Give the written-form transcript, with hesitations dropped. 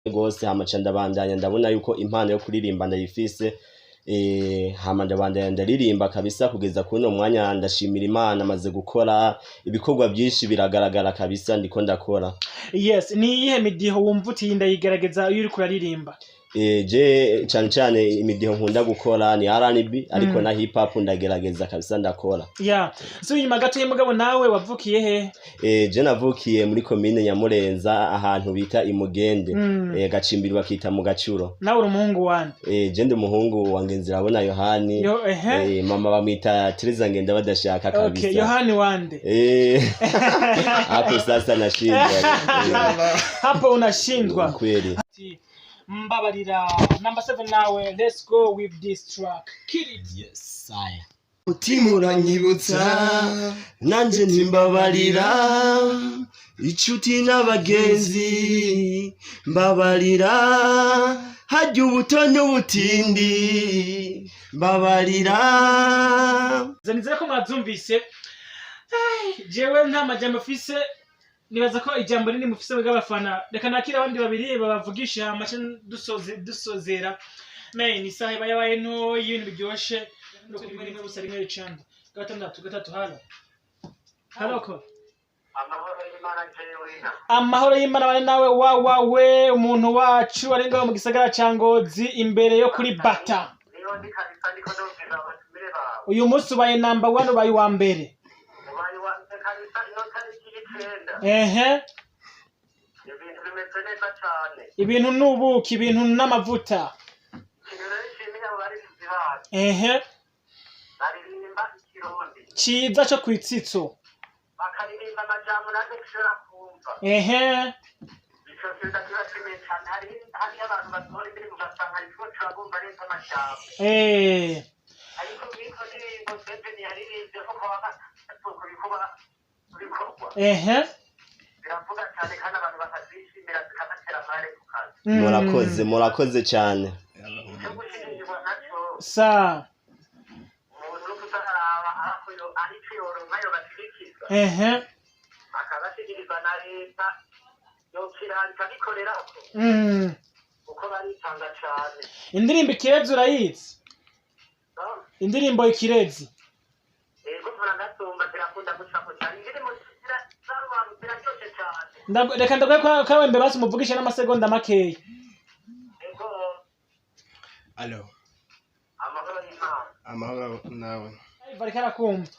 gose hamaca ndabandanya ndabona yuko impano yo kuririmba ndayifise hama ndabandanya ndaririmba kabisa kugeza kuno mwanya ndashimira Imana maze gukora ibikorwa byinshi biragaragara kabisa ndiko ndakora. Yes, ni iyihe midiho wumva uti ndayigerageza iyo uri kuraririmba? Je cyane imidiho nkunda gukora ni R&B ariko na hip hop ndagerageza kabisa ndakora. Yeah. So nyuma gato y'umugabo nawe wavukiye he? Je navukiye muri commune Nyamurenza ahantu bita Imugende. Gacimbiri bakita mu Gacuro. Nawe uri umuhungu wande? Je ndi umuhungu wange Nzirabona Yohani. Mama bamwita Teresa ngenda badashaka kabisa. Okay, Yohani wande? Hapo sasa nashindwa. Hapo unashindwa. Kweli. Mbabarira number 7 nawe, let's go with this track. Kill it. Yes, saya. Mutima uranyibutsa nanje ntimbabarira icuti n'abagenzi mbabarira hajya ubutoni ubutindi mbabarira. Zanizera ko mwazumvise. Jewe nta majambo afise, nibaza ko ijambo rinini mufise bw'abafana. Reka nakira abandi babiri babavugisha amace dusozera. Ni sahiba yabaye nto y'ibintu biryoshe no kubwira rimwe gusa rimwe ricanda. Gatatu halo ko. Amahoro y'Imana bane nawe wawe umuntu wacu ari ngaho mu gisagara ca Ngozi imbere yo kuri Bata. Uyu munsi ubaye number 1 ubaye wa mbere. Ibintu nubuki, ibintu n'amavuta. Ciza cyo kwitsitso. Bakaririmba amajambo nande kishora kumva. Hari abantu batora ibiri mugasanga ariko turagomba neza amajambo. Ariko biko ndirimbo Seveni yaririmbye ko kwa kubikuba bikorwa. Biravuga cyane kandi abantu bakazishimira zikabatera amare ku kazi. Murakoze cyane. Sa umuntu kuzaraba akoyo ari cyoro nkayo batikiriza. Akabashikiriza na leta yo kiranga bikorera uko baritanga cyane. Indirimbo Ikirezi urayizi? Indirimbo Ikirezi. Ego turanasumba birakunda gushaka cyane. Indirimbo zarubantu biracyoshe cyane. Reka ndagwe kwa wembe basi muvugisha n'amasegonda makeyi. Ego. Allo. Amahoro y'Imana. Amahoro nawe. Barikara kumva.